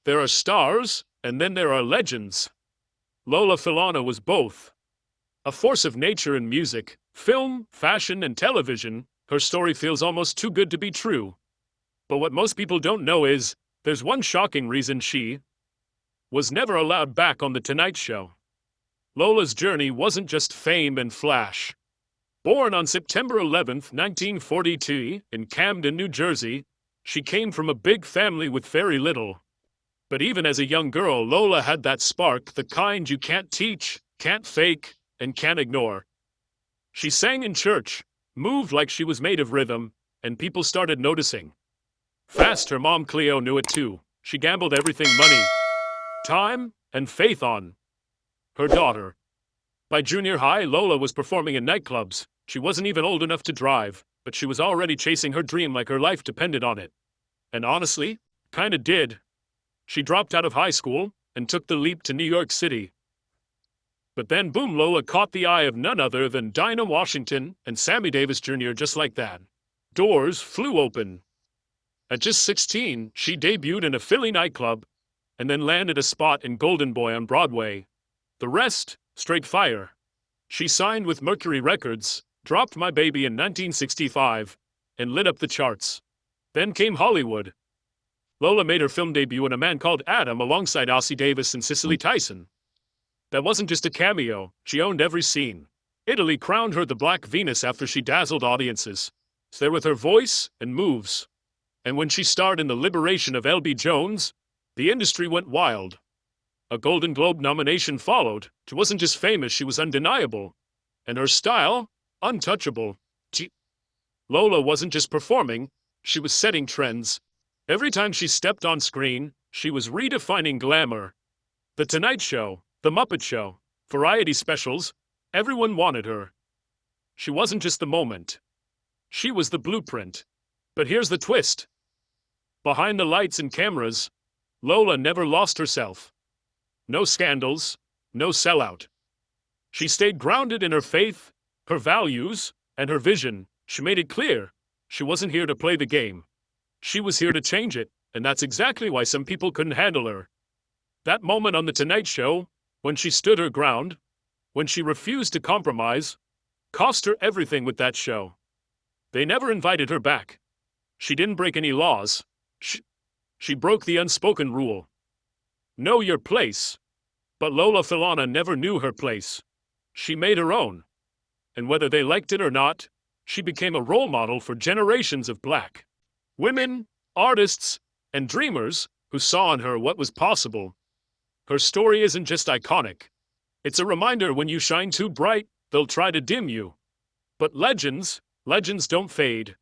There are stars, and then there are legends. Lola Falana was both. A force of nature in music, film, fashion, and television, her story feels almost too good to be true. But what most people don't know is, there's one shocking reason she was never allowed back on The Tonight Show. Lola's journey wasn't just fame and flash. Born on September 11, 1942, in Camden, New Jersey, she came from a big family with very little. But even as a young girl, Lola had that spark, the kind you can't teach, can't fake, and can't ignore. She sang in church, moved like she was made of rhythm, and people started noticing. Fast, her mom Cleo knew it too. She gambled everything, money, time, and faith on her daughter. By junior high, Lola was performing in nightclubs. She wasn't even old enough to drive, but she was already chasing her dream like her life depended on it. And honestly, kinda did. She dropped out of high school and took the leap to New York City. But then boom, Lola caught the eye of none other than Dinah Washington and Sammy Davis Jr. just like that. Doors flew open. At just 16, she debuted in a Philly nightclub and then landed a spot in Golden Boy on Broadway. The rest, straight fire. She signed with Mercury Records, dropped My Baby in 1965, and lit up the charts. Then came Hollywood. Lola made her film debut in A Man Called Adam alongside Ossie Davis and Cicely Tyson. That wasn't just a cameo, she owned every scene. Italy crowned her the Black Venus after she dazzled audiences. There with her voice and moves. And when she starred in The Liberation of L.B. Jones, the industry went wild. A Golden Globe nomination followed. She wasn't just famous, she was undeniable. And her style, untouchable. Lola wasn't just performing, she was setting trends. Every time she stepped on screen, she was redefining glamour. The Tonight Show, The Muppet Show, variety specials, everyone wanted her. She wasn't just the moment. She was the blueprint. But here's the twist. Behind the lights and cameras, Lola never lost herself. No scandals, no sellout. She stayed grounded in her faith, her values, and her vision. She made it clear, she wasn't here to play the game. She was here to change it, and that's exactly why some people couldn't handle her. That moment on The Tonight Show, when she stood her ground, when she refused to compromise, cost her everything with that show. They never invited her back. She didn't break any laws. She broke the unspoken rule. Know your place. But Lola Falana never knew her place. She made her own. And whether they liked it or not, she became a role model for generations of Black women, artists, and dreamers who saw in her what was possible. Her story isn't just iconic. It's a reminder when you shine too bright, they'll try to dim you. But legends don't fade.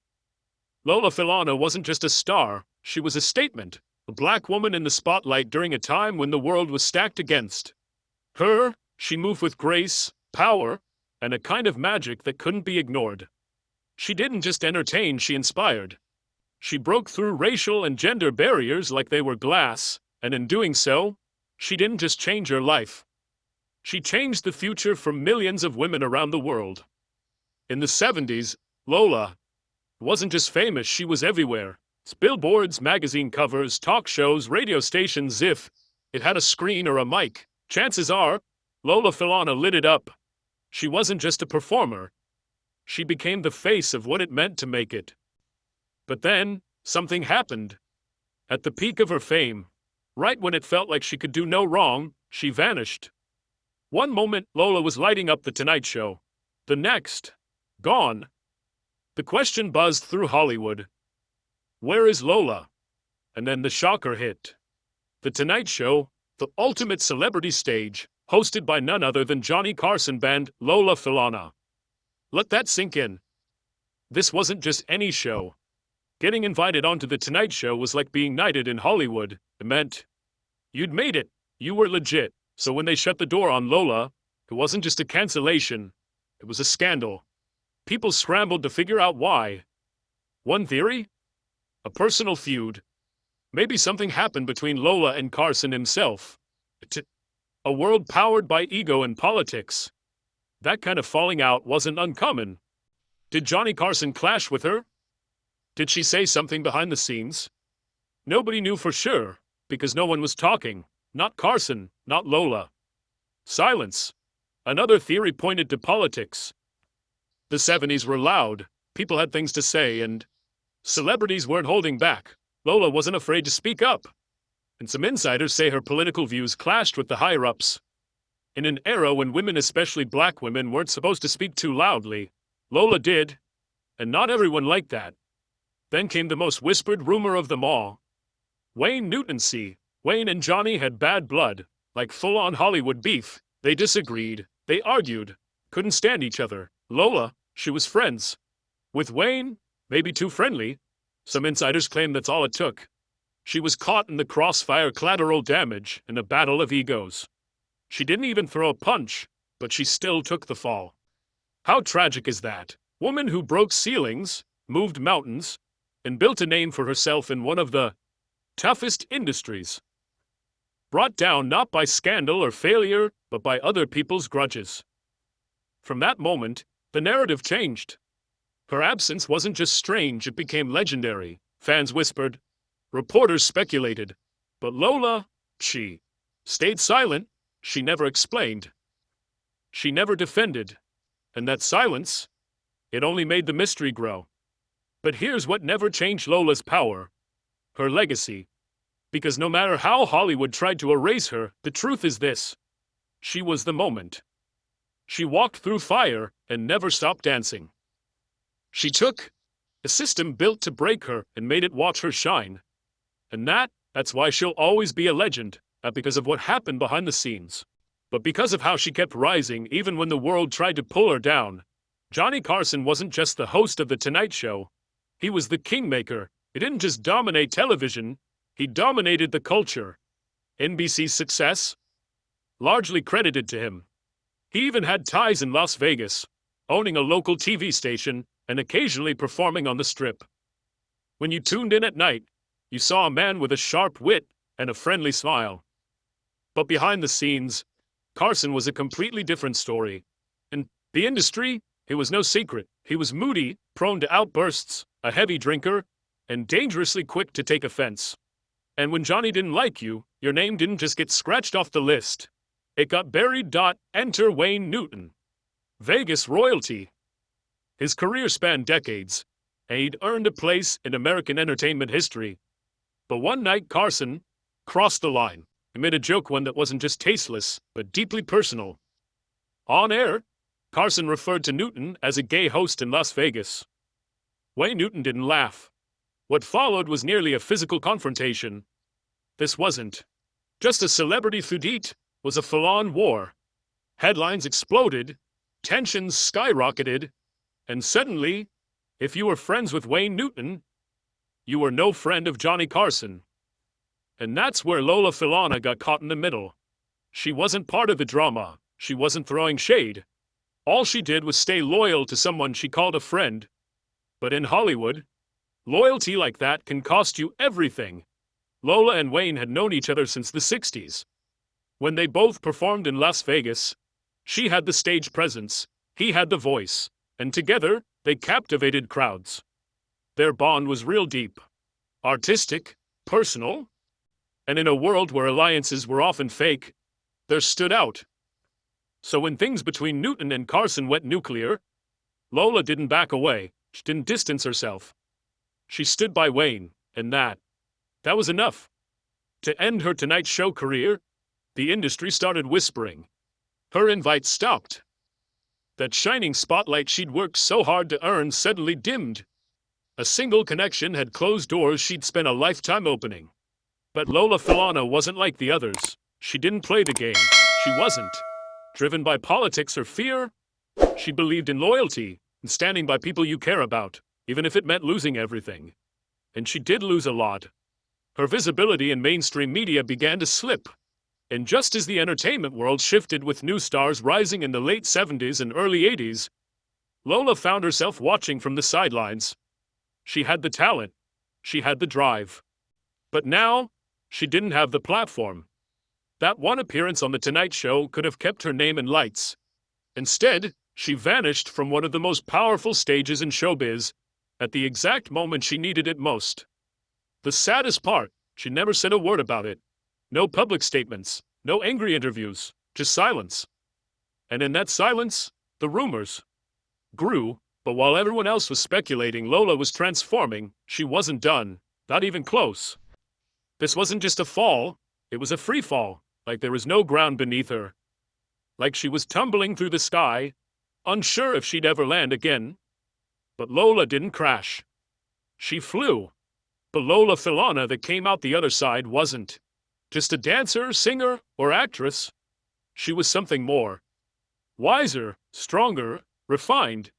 Lola Falana wasn't just a star, she was a statement, a Black woman in the spotlight during a time when the world was stacked against her. She moved with grace, power, and a kind of magic that couldn't be ignored. She didn't just entertain, she inspired. She broke through racial and gender barriers like they were glass, and in doing so, she didn't just change her life. She changed the future for millions of women around the world. In the 70s, Lola wasn't just famous, she was everywhere. Billboards, magazine covers, talk shows, radio stations. If it had a screen or a mic, chances are, Lola Falana lit it up. She wasn't just a performer. She became the face of what it meant to make it. But then, something happened. At the peak of her fame, right when it felt like she could do no wrong, she vanished. One moment, Lola was lighting up The Tonight Show. The next, gone. The question buzzed through Hollywood. Where is Lola? And then the shocker hit. The Tonight Show, the ultimate celebrity stage, hosted by none other than Johnny Carson band Lola Falana. Let that sink in. This wasn't just any show. Getting invited onto The Tonight Show was like being knighted in Hollywood. It meant you'd made it, you were legit. So when they shut the door on Lola, it wasn't just a cancellation, it was a scandal. People scrambled to figure out why. One theory? A personal feud. Maybe something happened between Lola and Carson himself. A world powered by ego and politics. That kind of falling out wasn't uncommon. Did Johnny Carson clash with her? Did she say something behind the scenes? Nobody knew for sure, Because no one was talking. Not Carson, not Lola. Silence. Another theory pointed to politics. The 70s were loud, people had things to say, and celebrities weren't holding back. Lola wasn't afraid to speak up. And some insiders say her political views clashed with the higher-ups. In an era when women, especially black women, weren't supposed to speak too loudly, Lola did, and not everyone liked that. Then came the most whispered rumor of them all. Wayne Newton. Wayne and Johnny had bad blood, like full-on Hollywood beef. They disagreed, they argued, couldn't stand each other. Lola, she was friends. With Wayne, maybe too friendly. Some insiders claim that's all it took. She was caught in the crossfire, collateral damage, in a battle of egos. She didn't even throw a punch, but she still took the fall. How tragic is that? Woman who broke ceilings, moved mountains, and built a name for herself in one of the toughest industries. Brought down not by scandal or failure, but by other people's grudges. From that moment, the narrative changed. Her absence wasn't just strange, it became legendary. Fans whispered, reporters speculated, but Lola, she stayed silent. She never explained. She never defended. And that silence, it only made the mystery grow. But here's what never changed Lola's power: her legacy. Because no matter how Hollywood tried to erase her, the truth is this: she was the moment. She walked through fire and never stopped dancing. She took a system built to break her and made it watch her shine. And that's why she'll always be a legend, not because of what happened behind the scenes, but because of how she kept rising even when the world tried to pull her down. Johnny Carson wasn't just the host of The Tonight Show. He was the kingmaker. He didn't just dominate television, he dominated the culture. NBC's success? Largely credited to him. He even had ties in Las Vegas, owning a local TV station and occasionally performing on the Strip. When you tuned in at night, you saw a man with a sharp wit and a friendly smile. But behind the scenes, Carson was a completely different story. In the industry, it was no secret. He was moody, prone to outbursts, a heavy drinker, and dangerously quick to take offense. And when Johnny didn't like you, your name didn't just get scratched off the list. It got buried. Enter Wayne Newton. Vegas royalty. His career spanned decades, and he'd earned a place in American entertainment history. But one night Carson crossed the line. He made a joke, one that wasn't just tasteless, but deeply personal. On air, Carson referred to Newton as a gay host in Las Vegas. Wayne Newton didn't laugh. What followed was nearly a physical confrontation. This wasn't just a celebrity feud, it was a full-on war. Headlines exploded, tensions skyrocketed, and suddenly, if you were friends with Wayne Newton, you were no friend of Johnny Carson. And that's where Lola Falana got caught in the middle. She wasn't part of the drama. She wasn't throwing shade. All she did was stay loyal to someone she called a friend. But in Hollywood, loyalty like that can cost you everything. Lola and Wayne had known each other since the 60s. When they both performed in Las Vegas, she had the stage presence, he had the voice, and together, they captivated crowds. Their bond was real deep, artistic, personal, and in a world where alliances were often fake, theirs stood out. So when things between Newton and Carson went nuclear, Lola didn't back away. She didn't distance herself. She stood by Wayne, and that was enough. To end her Tonight Show career, the industry started whispering. Her invite stopped. That shining spotlight she'd worked so hard to earn suddenly dimmed. A single connection had closed doors she'd spent a lifetime opening. But Lola Falana wasn't like the others. She didn't play the game. She wasn't driven by politics or fear. She believed in loyalty and standing by people you care about, even if it meant losing everything. And she did lose a lot. Her visibility in mainstream media began to slip. And just as the entertainment world shifted with new stars rising in the late 70s and early 80s, Lola found herself watching from the sidelines. She had the talent. She had the drive. But now, she didn't have the platform. That one appearance on The Tonight Show could have kept her name in lights. Instead, she vanished from one of the most powerful stages in showbiz at the exact moment she needed it most. The saddest part, She never said a word about it. No public statements, no angry interviews, just silence. And in that silence, the rumors grew, but while everyone else was speculating Lola was transforming, she wasn't done, not even close. This wasn't just a fall, it was a free fall, like there was no ground beneath her. Like she was tumbling through the sky, unsure if she'd ever land again. But Lola didn't crash. She flew. The Lola Falana that came out the other side wasn't just a dancer, singer, or actress. She was something more. Wiser, stronger, refined.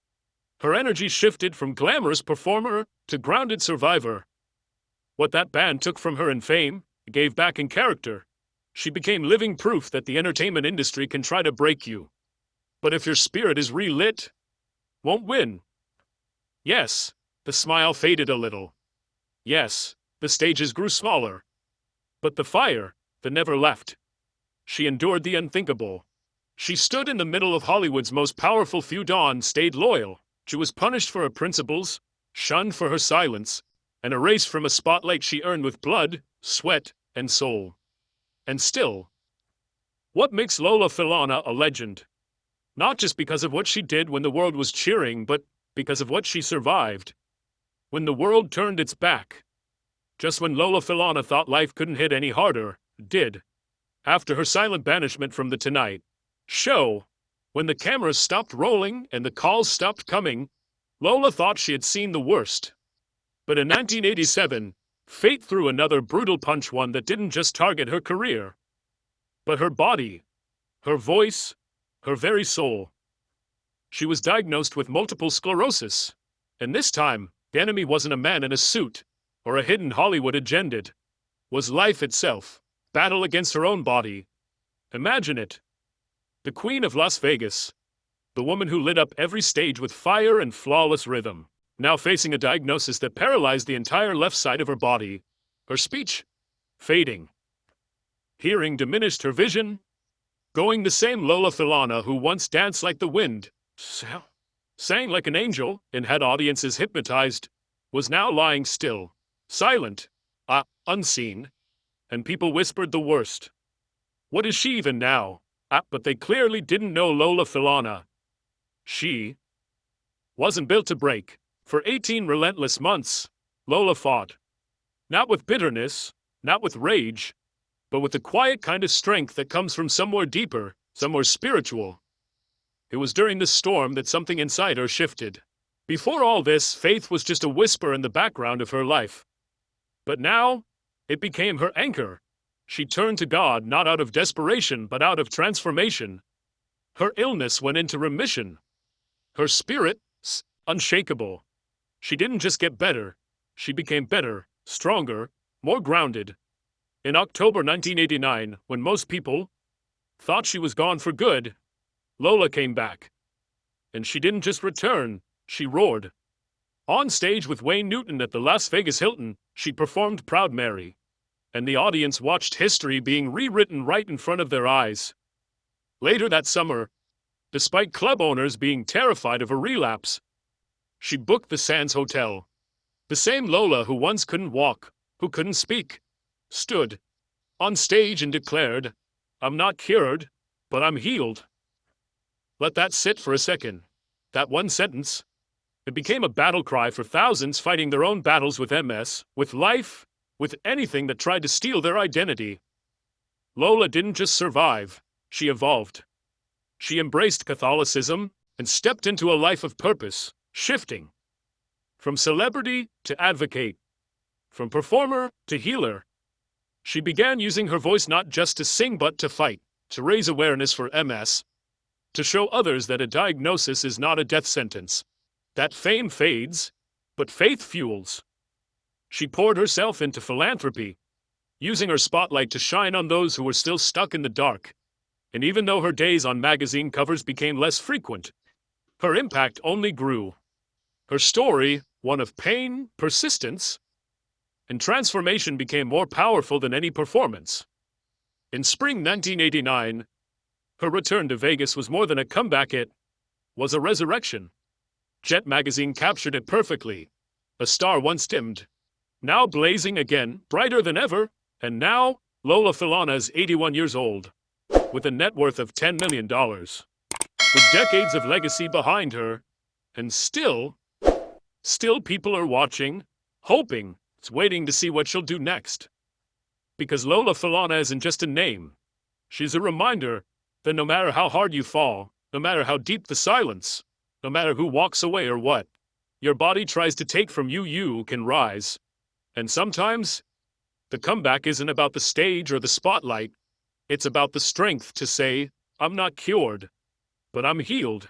Her energy shifted from glamorous performer to grounded survivor. What that band took from her in fame, gave back in character. She became living proof that the entertainment industry can try to break you. But if your spirit is relit, won't win. Yes, the smile faded a little. Yes, the stages grew smaller. But the fire, that never left. She endured the unthinkable. She stood in the middle of Hollywood's most powerful feud on, stayed loyal. She was punished for her principles, shunned for her silence, and erased from a spotlight she earned with blood, sweat, and soul. And still, what makes Lola Falana a legend? Not just because of what she did when the world was cheering, but because of what she survived. When the world turned its back. Just when Lola Falana thought life couldn't hit any harder, did. After her silent banishment from the Tonight Show, when the cameras stopped rolling and the calls stopped coming, Lola thought she had seen the worst. But in 1987, fate threw another brutal punch, one that didn't just target her career, but her body, her voice, her very soul. She was diagnosed with multiple sclerosis, and this time, the enemy wasn't a man in a suit or a hidden Hollywood agenda. It was life itself, battle against her own body. Imagine it. The Queen of Las Vegas, the woman who lit up every stage with fire and flawless rhythm, now facing a diagnosis that paralyzed the entire left side of her body, her speech fading. Hearing diminished, her vision going. The same Lola Falana who once danced like the wind, sang like an angel, and had audiences hypnotized, was now lying still, silent, unseen, and people whispered the worst. What is she even now? But they clearly didn't know Lola Falana. She wasn't built to break. For 18 relentless months, Lola fought. Not with bitterness, not with rage, but with the quiet kind of strength that comes from somewhere deeper, somewhere spiritual. It was during this storm that something inside her shifted. Before all this, faith was just a whisper in the background of her life. But now, it became her anchor. She turned to God not out of desperation, but out of transformation. Her illness went into remission. Her spirit, unshakable. She didn't just get better, she became better, stronger, more grounded. In October 1989, when most people thought she was gone for good, Lola came back. And she didn't just return, she roared. On stage with Wayne Newton at the Las Vegas Hilton, she performed Proud Mary. And the audience watched history being rewritten right in front of their eyes. Later that summer, despite club owners being terrified of a relapse, she booked the Sands Hotel. The same Lola who once couldn't walk, who couldn't speak, stood on stage and declared, "I'm not cured, but I'm healed." Let that sit for a second. That one sentence. It became a battle cry for thousands fighting their own battles with MS, with life, with anything that tried to steal their identity. Lola didn't just survive, she evolved. She embraced Catholicism and stepped into a life of purpose, shifting from celebrity to advocate, from performer to healer. She began using her voice not just to sing but to fight, to raise awareness for MS, to show others that a diagnosis is not a death sentence, that fame fades, but faith fuels. She poured herself into philanthropy, using her spotlight to shine on those who were still stuck in the dark. And even though her days on magazine covers became less frequent, her impact only grew. Her story, one of pain, persistence, and transformation, became more powerful than any performance. In spring 1989, her return to Vegas was more than a comeback, it was a resurrection. Jet magazine captured it perfectly. A star once dimmed, now blazing again, brighter than ever. And now, Lola Falana is 81 years old, with a net worth of $10 million, with decades of legacy behind her. And still people are watching, hoping, waiting to see what she'll do next. Because Lola Falana isn't just a name. She's a reminder that no matter how hard you fall, no matter how deep the silence, no matter who walks away or what, your body tries to take from you, you can rise. And sometimes, the comeback isn't about the stage or the spotlight. It's about the strength to say, I'm not cured, but I'm healed.